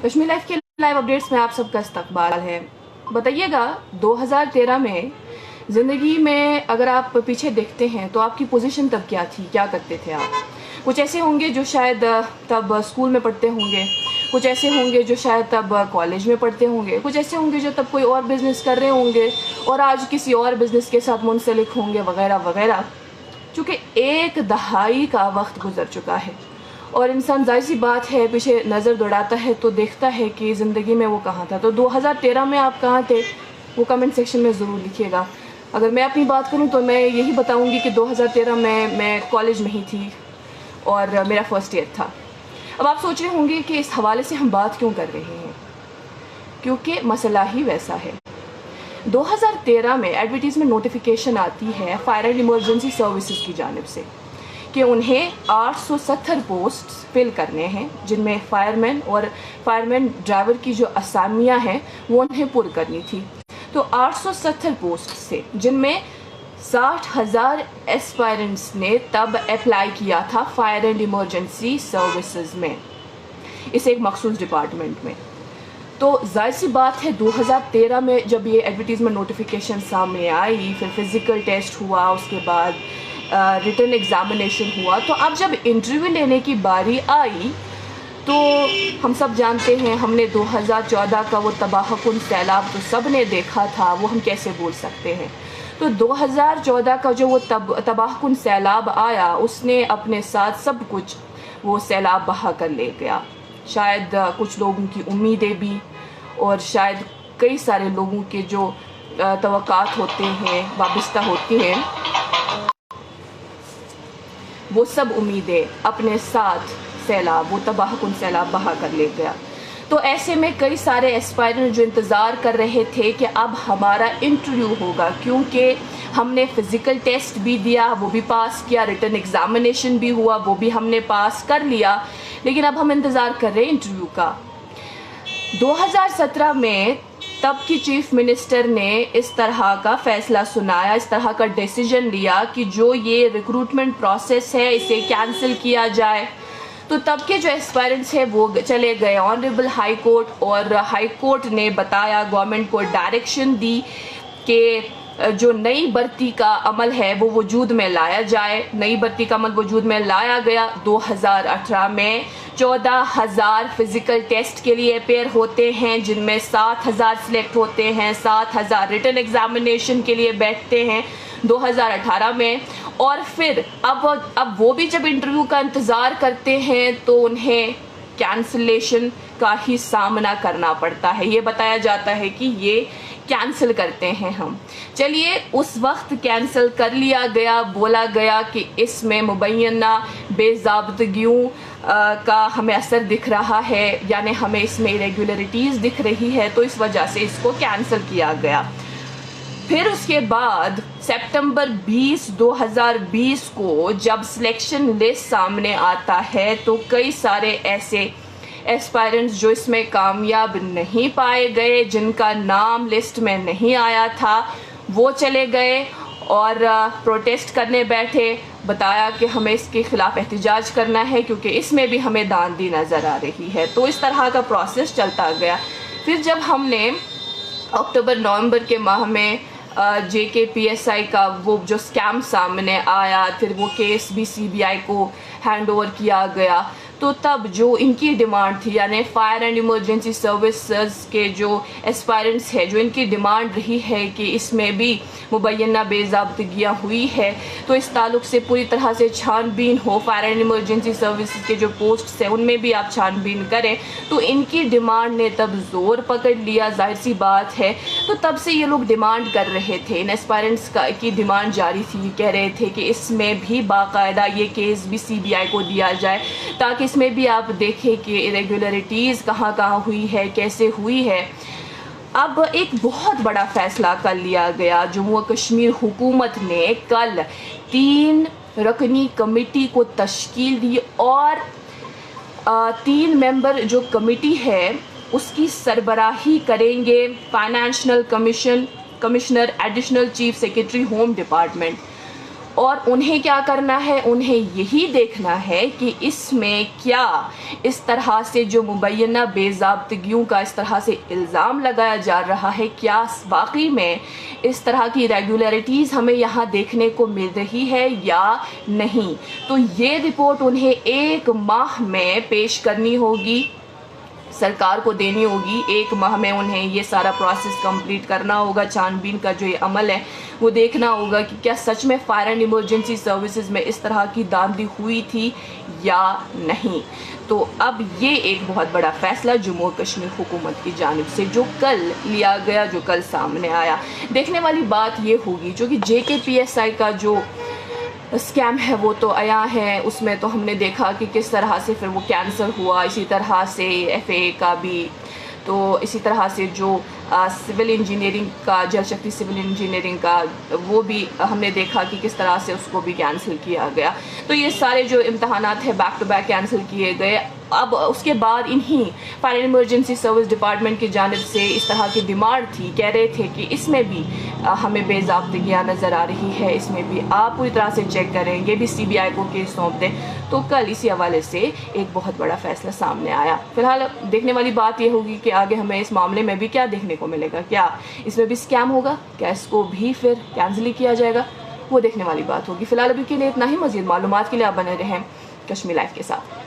Kashmir life کے live updates میں آپ سب کا استقبال ہے۔ بتائیے گا 2013 میں زندگی میں اگر آپ پیچھے دیکھتے ہیں تو آپ کی پوزیشن تب کیا تھی، کیا کرتے تھے آپ؟ کچھ ایسے ہوں گے جو شاید تب اسکول میں پڑھتے ہوں گے، کچھ ایسے ہوں گے جو شاید تب کالج میں پڑھتے ہوں گے، کچھ ایسے ہوں گے جو تب کوئی اور بزنس کر رہے ہوں گے اور آج کسی اور بزنس کے ساتھ منسلک ہوں گے وغیرہ وغیرہ۔ چونکہ ایک دہائی کا وقت گزر چکا ہے اور انسان ظاہر سی بات ہے پیچھے نظر دوڑاتا ہے تو دیکھتا ہے کہ زندگی میں وہ کہاں تھا۔ تو 2013 میں آپ کہاں تھے وہ کمنٹ سیکشن میں ضرور لکھیے گا۔ اگر میں اپنی بات کروں تو میں یہی بتاؤں گی کہ 2013 میں کالج میں ہی تھی اور میرا فرسٹ ایئر تھا۔ اب آپ سوچ رہے ہوں گے کہ اس حوالے سے ہم بات کیوں کر رہے ہیں، کیونکہ مسئلہ ہی ویسا ہے۔ 2013 میں ایڈورٹیزمنٹ نوٹیفیکیشن آتی ہے فائر اینڈ ایمرجنسی سروسز کی جانب سے کہ انہیں 870 پوسٹ فل کرنے ہیں، جن میں فائرمین اور فائرمین ڈرائیور کی جو اسامیاں ہیں وہ انہیں پر کرنی تھی۔ تو 870 پوسٹ سے جن میں 60,000 ایسپائرنٹس نے تب اپلائی کیا تھا فائر اینڈ ایمرجنسی سروسز میں، اس ایک مخصوص ڈپارٹمنٹ میں۔ تو ظاہر سی بات ہے 2013 میں جب یہ ایڈورٹیزمنٹ نوٹیفیکیشن سامنے آئی، پھر فزیکل ٹیسٹ ہوا، اس کے بعد ریٹن ایگزامینیشن ہوا، تو اب جب انٹرویو لینے کی باری آئی تو ہم سب جانتے ہیں، ہم نے 2014 کا وہ تباہ کن سیلاب تو سب نے دیکھا تھا، وہ ہم کیسے بھول سکتے ہیں۔ تو 2014 کا جو وہ تباہ کن سیلاب آیا، اس نے اپنے ساتھ سب کچھ وہ سیلاب بہا کر لے گیا۔ شاید کچھ لوگوں کی امیدیں بھی اور شاید کئی سارے لوگوں کے جو توقعات ہوتے ہیں، وابستہ ہوتی ہیں، وہ سب امیدیں اپنے ساتھ سیلاب، وہ تباہ کن سیلاب بہا کر لے گیا۔ تو ایسے میں کئی سارے ایسپائرنٹ جو انتظار کر رہے تھے کہ اب ہمارا انٹرویو ہوگا، کیونکہ ہم نے فزیکل ٹیسٹ بھی دیا، وہ بھی پاس کیا، ریٹن ایگزامینیشن بھی ہوا، وہ بھی ہم نے پاس کر لیا، لیکن اب ہم انتظار کر رہے ہیں انٹرویو کا۔ 2017 میں تب کی چیف منسٹر نے اس طرح کا فیصلہ سنایا، اس طرح کا ڈیسیجن لیا کہ جو یہ ریکروٹمنٹ پروسیس ہے اسے کینسل کیا جائے۔ تو تب کے جو ایسپائرنٹس ہیں وہ چلے گئے آنریبل ہائی کورٹ، اور ہائی کورٹ نے بتایا، گورنمنٹ کو ڈائریکشن دی کہ جو نئی بھرتی کا عمل ہے وہ وجود میں لایا جائے۔ نئی بھرتی کا عمل وجود میں لایا گیا۔ 2018 میں 14,000 فزیکل ٹیسٹ کے لیے اپیئر ہوتے ہیں، جن میں 7,000 سلیکٹ ہوتے ہیں، 7,000 ریٹن ایگزامینیشن کے لیے بیٹھتے ہیں 2018 میں۔ اور پھر اب وہ بھی جب انٹرویو کا انتظار کرتے ہیں تو انہیں کینسلیشن کا ہی سامنا کرنا پڑتا ہے۔ یہ بتایا جاتا ہے کہ یہ کینسل کرتے ہیں ہم۔ چلیے، اس وقت کینسل کر لیا گیا، بولا گیا کہ اس میں مبینہ بے ضابطگیوں کا ہمیں اثر دکھ رہا ہے، یعنی ہمیں اس میں ایریگولرٹیز دکھ رہی ہے، تو اس وجہ سے اس کو کینسل کیا گیا۔ پھر اس کے بعد سپتمبر 20، 2020 کو جب سلیکشن لسٹ سامنے آتا ہے تو کئی سارے ایسے ایسپائرنٹس جو اس میں کامیاب نہیں پائے گئے، جن کا نام لسٹ میں نہیں آیا تھا، وہ چلے گئے اور پروٹیسٹ کرنے بیٹھے۔ بتایا کہ ہمیں اس کے خلاف احتجاج کرنا ہے کیونکہ اس میں بھی ہمیں داندھی نظر آ رہی ہے۔ تو اس طرح کا پروسیس چلتا گیا۔ پھر جب ہم نے اکتوبر نومبر کے ماہ میں جے کے پی ایس آئی کا وہ جو اسکیم سامنے آیا، پھر وہ کیس بھی سی بی آئی کو ہینڈ اوور کیا گیا، تو تب جو ان کی ڈیمانڈ تھی، یعنی فائر اینڈ ایمرجنسی سروسز کے جو ایسپائرنٹس ہیں، جو ان کی ڈیمانڈ رہی ہے کہ اس میں بھی مبینہ بے ضابطگیاں ہوئی ہے، تو اس تعلق سے پوری طرح سے چھان بین ہو، فائر اینڈ ایمرجنسی سروسز کے جو پوسٹس ہیں ان میں بھی آپ چھان بین کریں۔ تو ان کی ڈیمانڈ نے تب زور پکڑ لیا، ظاہر سی بات ہے۔ تو تب سے یہ لوگ ڈیمانڈ کر رہے تھے، ان ایسپائرنٹس کی ڈیمانڈ جاری تھی، کہہ رہے تھے کہ اس میں بھی باقاعدہ یہ کیس بھی سی بی آئی کو دیا جائے، تاکہ اس میں بھی آپ دیکھیں کہ ایریگولرٹیز کہاں کہاں ہوئی ہے، کیسے ہوئی ہے۔ اب ایک بہت بڑا فیصلہ کر لیا گیا۔ جموں و کشمیر حکومت نے کل 3 رکنی کمیٹی کو تشکیل دی اور 3 ممبر جو کمیٹی ہے اس کی سربراہی کریں گے financial commissioner, additional chief secretary home department, اور انہیں کیا کرنا ہے، انہیں یہی دیکھنا ہے کہ اس میں کیا اس طرح سے جو مبینہ بے ضابطگیوں کا اس طرح سے الزام لگایا جا رہا ہے، کیا واقعی میں اس طرح کی ریگولیرٹیز ہمیں یہاں دیکھنے کو مل رہی ہے یا نہیں۔ تو یہ رپورٹ انہیں 1 ماہ میں پیش کرنی ہوگی، سرکار کو دینی ہوگی۔ 1 ماہ میں انہیں یہ سارا پروسیس کمپلیٹ کرنا ہوگا، چھان بین کا جو یہ عمل ہے وہ دیکھنا ہوگا کہ کیا سچ میں فائر اینڈ ایمرجنسی سروسز میں اس طرح کی دھاندلی ہوئی تھی یا نہیں۔ تو اب یہ ایک بہت بڑا فیصلہ جموں و کشمیر حکومت کی جانب سے جو کل لیا گیا، جو کل سامنے آیا۔ دیکھنے والی بات یہ ہوگی جو کہ JKPSI کا جو اسکیم ہے وہ تو آیا ہے، اس میں تو ہم نے دیکھا کہ کس طرح سے پھر وہ کینسل ہوا، اسی طرح سے FAA کا بھی، تو اسی طرح سے جو سول انجینئرنگ کا، جل شکتی سول انجینئرنگ کا، وہ بھی ہم نے دیکھا کہ کس طرح سے اس کو بھی کینسل کیا گیا۔ تو یہ سارے جو امتحانات ہیں بیک ٹو بیک کینسل کیے گئے۔ اب اس کے بعد انہی fire and emergency service department کی جانب سے اس طرح کی ڈیمانڈ تھی، کہہ رہے تھے کہ اس میں بھی ہمیں بے ضابطگیاں نظر آ رہی ہے، اس میں بھی آپ پوری طرح سے چیک کریں، یہ بھی CBI کو کیس سونپ دیں۔ تو کل اسی حوالے سے ایک بہت بڑا فیصلہ سامنے آیا۔ فی الحال دیکھنے والی بات یہ ہوگی کہ آگے ہمیں اس معاملے میں بھی کیا دیکھنے کو ملے گا، کیا اس میں بھی اسکیم ہوگا، کیا اس کو بھی پھر کینسل ہی کیا جائے گا، وہ دیکھنے والی بات ہوگی۔ فی الحال ابھی کے لیے اتنا ہی، مزید معلومات کے لیے آپ بنے رہیں کشمیر لائف کے ساتھ۔